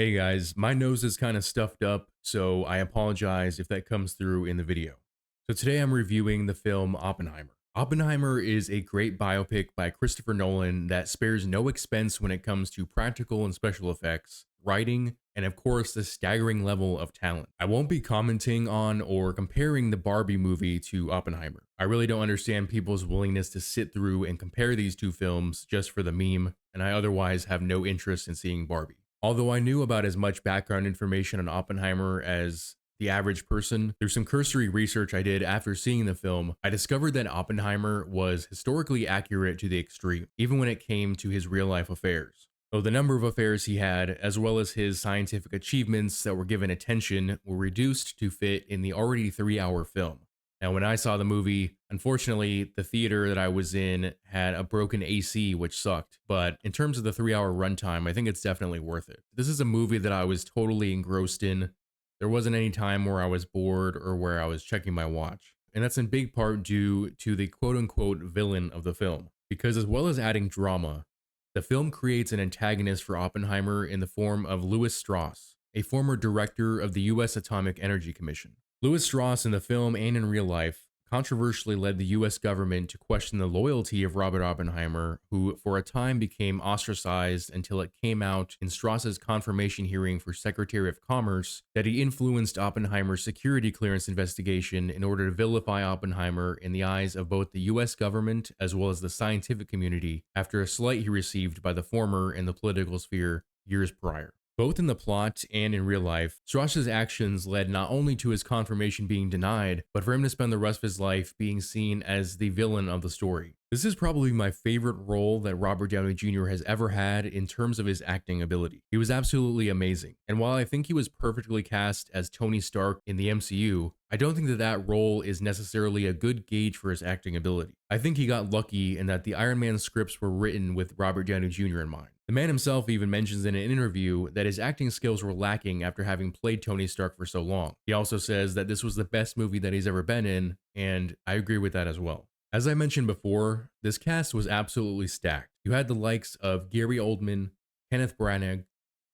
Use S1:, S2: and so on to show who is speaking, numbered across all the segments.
S1: Hey guys, my nose is kind of stuffed up, so I apologize if that comes through in the video. So today I'm reviewing the film Oppenheimer. Oppenheimer is a great biopic by Christopher Nolan that spares no expense when it comes to practical and special effects, writing, and of course the staggering level of talent. I won't be commenting on or comparing the Barbie movie to Oppenheimer. I really don't understand people's willingness to sit through and compare these two films just for the meme, and I otherwise have no interest in seeing Barbie. Although I knew about as much background information on Oppenheimer as the average person, through some cursory research I did after seeing the film, I discovered that Oppenheimer was historically accurate to the extreme, even when it came to his real life affairs. Though the number of affairs he had, as well as his scientific achievements that were given attention, were reduced to fit in the already 3-hour film. Now, when I saw the movie, unfortunately, the theater that I was in had a broken AC, which sucked. But in terms of the 3-hour runtime, I think it's definitely worth it. This is a movie that I was totally engrossed in. There wasn't any time where I was bored or where I was checking my watch. And that's in big part due to the quote unquote villain of the film. Because as well as adding drama, the film creates an antagonist for Oppenheimer in the form of Lewis Strauss, a former director of the US Atomic Energy Commission. Lewis Strauss in the film and in real life controversially led the US government to question the loyalty of Robert Oppenheimer, who for a time became ostracized until it came out in Strauss's confirmation hearing for Secretary of Commerce that he influenced Oppenheimer's security clearance investigation in order to vilify Oppenheimer in the eyes of both the US government as well as the scientific community after a slight he received by the former in the political sphere years prior. Both in the plot and in real life, Strauss's actions led not only to his confirmation being denied, but for him to spend the rest of his life being seen as the villain of the story. This is probably my favorite role that Robert Downey Jr. has ever had in terms of his acting ability. He was absolutely amazing. And while I think he was perfectly cast as Tony Stark in the MCU, I don't think that that role is necessarily a good gauge for his acting ability. I think he got lucky in that the Iron Man scripts were written with Robert Downey Jr. in mind. The man himself even mentions in an interview that his acting skills were lacking after having played Tony Stark for so long. He also says that this was the best movie that he's ever been in, and I agree with that as well. As I mentioned before, this cast was absolutely stacked. You had the likes of Gary Oldman, Kenneth Branagh,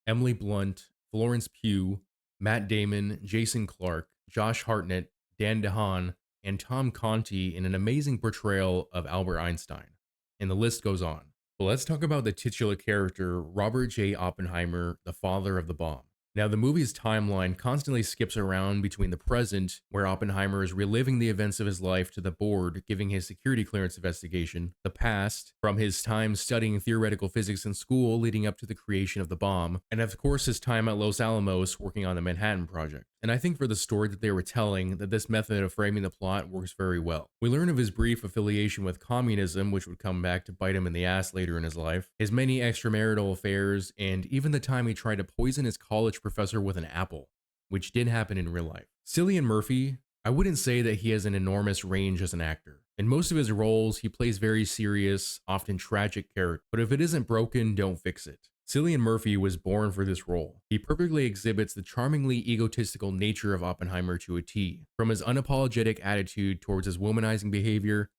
S1: Emily Blunt, Florence Pugh, Matt Damon, Jason Clarke, Josh Hartnett, Dan DeHaan, and Tom Conti in an amazing portrayal of Albert Einstein. And the list goes on. But let's talk about the titular character, Robert J. Oppenheimer, the father of the bomb. Now, the movie's timeline constantly skips around between the present, where Oppenheimer is reliving the events of his life to the board, giving his security clearance investigation, the past, from his time studying theoretical physics in school leading up to the creation of the bomb, and of course his time at Los Alamos working on the Manhattan Project. And I think for the story that they were telling, that this method of framing the plot works very well. We learn of his brief affiliation with communism, which would come back to bite him in the ass later in his life, his many extramarital affairs, and even the time he tried to poison his college professor with an apple, which did happen in real life. Cillian Murphy, I wouldn't say that he has an enormous range as an actor. In most of his roles, he plays very serious, often tragic characters, but if it isn't broken, don't fix it. Cillian Murphy was born for this role. He perfectly exhibits the charmingly egotistical nature of Oppenheimer to a T, from his unapologetic attitude towards his womanizing behavior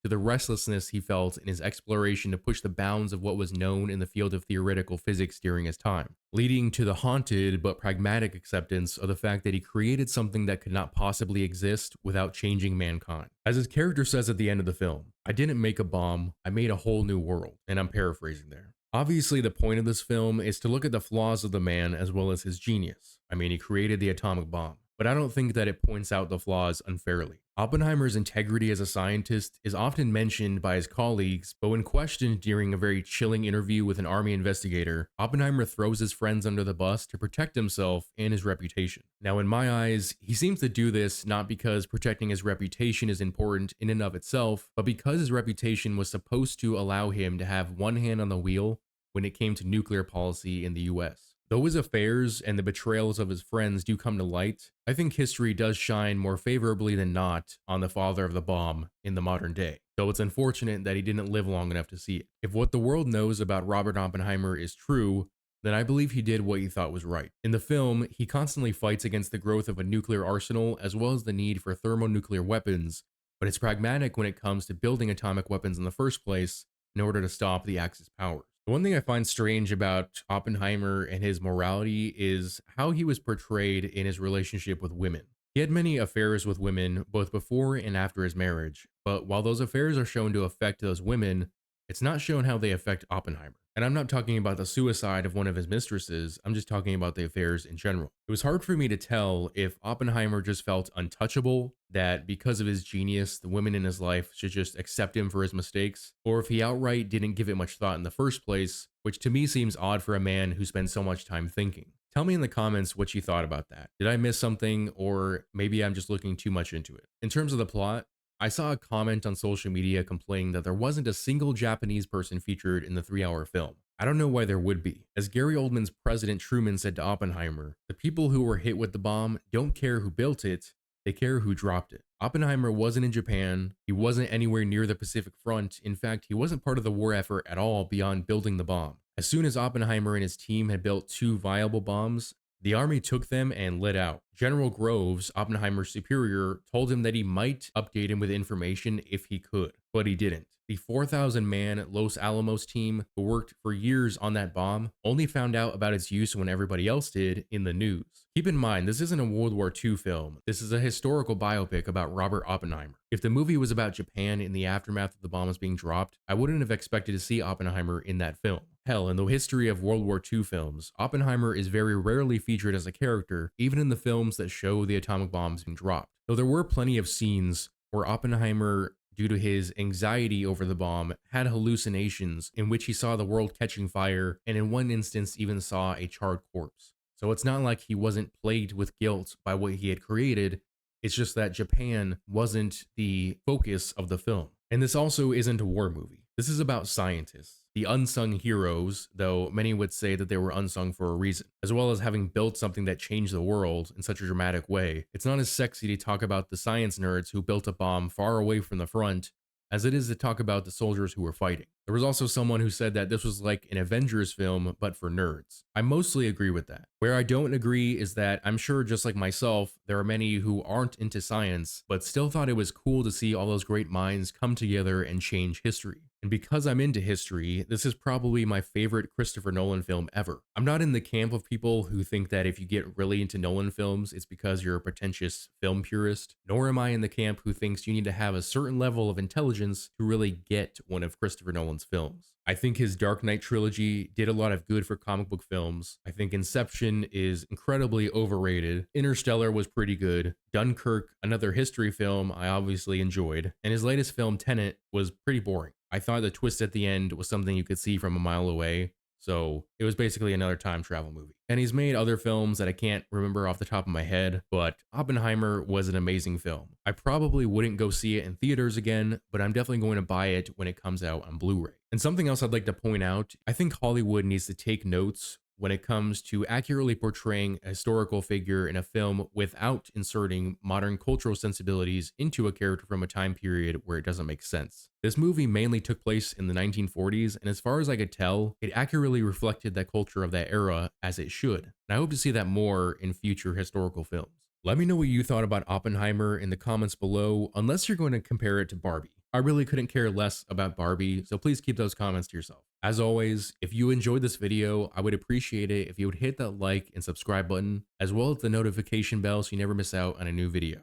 S1: to the restlessness he felt in his exploration to push the bounds of what was known in the field of theoretical physics during his time, leading to the haunted but pragmatic acceptance of the fact that he created something that could not possibly exist without changing mankind. As his character says at the end of the film, "I didn't make a bomb, I made a whole new world," and I'm paraphrasing there. Obviously, the point of this film is to look at the flaws of the man as well as his genius. I mean, he created the atomic bomb, but I don't think that it points out the flaws unfairly. Oppenheimer's integrity as a scientist is often mentioned by his colleagues, but when questioned during a very chilling interview with an army investigator, Oppenheimer throws his friends under the bus to protect himself and his reputation. Now, in my eyes, he seems to do this not because protecting his reputation is important in and of itself, but because his reputation was supposed to allow him to have one hand on the wheel when it came to nuclear policy in the US. Though his affairs and the betrayals of his friends do come to light, I think history does shine more favorably than not on the father of the bomb in the modern day. Though it's unfortunate that he didn't live long enough to see it. If what the world knows about Robert Oppenheimer is true, then I believe he did what he thought was right. In the film, he constantly fights against the growth of a nuclear arsenal as well as the need for thermonuclear weapons, but it's pragmatic when it comes to building atomic weapons in the first place in order to stop the Axis powers. The one thing I find strange about Oppenheimer and his morality is how he was portrayed in his relationship with women. He had many affairs with women, both before and after his marriage, but while those affairs are shown to affect those women, it's not shown how they affect Oppenheimer. And I'm not talking about the suicide of one of his mistresses, I'm just talking about the affairs in general. It was hard for me to tell if Oppenheimer just felt untouchable, that because of his genius, the women in his life should just accept him for his mistakes, or if he outright didn't give it much thought in the first place, which to me seems odd for a man who spends so much time thinking. Tell me in the comments what you thought about that. Did I miss something, or maybe I'm just looking too much into it? In terms of the plot, I saw a comment on social media complaining that there wasn't a single Japanese person featured in the 3-hour film. I don't know why there would be. As Gary Oldman's President Truman said to Oppenheimer, the people who were hit with the bomb don't care who built it, they care who dropped it. Oppenheimer wasn't in Japan, he wasn't anywhere near the Pacific Front, in fact, he wasn't part of the war effort at all beyond building the bomb. As soon as Oppenheimer and his team had built 2 viable bombs, the army took them and lit out. General Groves, Oppenheimer's superior, told him that he might update him with information if he could, but he didn't. The 4,000-man Los Alamos team, who worked for years on that bomb, only found out about its use when everybody else did in the news. Keep in mind, this isn't a World War II film. This is a historical biopic about Robert Oppenheimer. If the movie was about Japan in the aftermath of the bombs being dropped, I wouldn't have expected to see Oppenheimer in that film. Hell, in the history of World War II films, Oppenheimer is very rarely featured as a character, even in the films that show the atomic bombs being dropped. Though there were plenty of scenes where Oppenheimer, due to his anxiety over the bomb, had hallucinations in which he saw the world catching fire and in one instance even saw a charred corpse. So it's not like he wasn't plagued with guilt by what he had created, it's just that Japan wasn't the focus of the film. And this also isn't a war movie. This is about scientists, the unsung heroes, though many would say that they were unsung for a reason, as well as having built something that changed the world in such a dramatic way. It's not as sexy to talk about the science nerds who built a bomb far away from the front as it is to talk about the soldiers who were fighting. There was also someone who said that this was like an Avengers film, but for nerds. I mostly agree with that. Where I don't agree is that I'm sure, just like myself, there are many who aren't into science, but still thought it was cool to see all those great minds come together and change history. And because I'm into history, this is probably my favorite Christopher Nolan film ever. I'm not in the camp of people who think that if you get really into Nolan films, it's because you're a pretentious film purist, nor am I in the camp who thinks you need to have a certain level of intelligence to really get one of Christopher Nolan's films. I think his Dark Knight trilogy did a lot of good for comic book films. I think Inception is incredibly overrated. Interstellar was pretty good. Dunkirk, another history film, I obviously enjoyed. And his latest film, Tenet, was pretty boring. I thought the twist at the end was something you could see from a mile away. So it was basically another time travel movie. And he's made other films that I can't remember off the top of my head, but Oppenheimer was an amazing film. I probably wouldn't go see it in theaters again, but I'm definitely going to buy it when it comes out on Blu-ray. And something else I'd like to point out, I think Hollywood needs to take notes when it comes to accurately portraying a historical figure in a film without inserting modern cultural sensibilities into a character from a time period where it doesn't make sense. This movie mainly took place in the 1940s, and as far as I could tell, it accurately reflected the culture of that era as it should. And I hope to see that more in future historical films. Let me know what you thought about Oppenheimer in the comments below, unless you're going to compare it to Barbie. I really couldn't care less about Barbie, so please keep those comments to yourself. As always, if you enjoyed this video, I would appreciate it if you would hit that like and subscribe button, as well as the notification bell so you never miss out on a new video.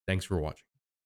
S1: Thanks for watching.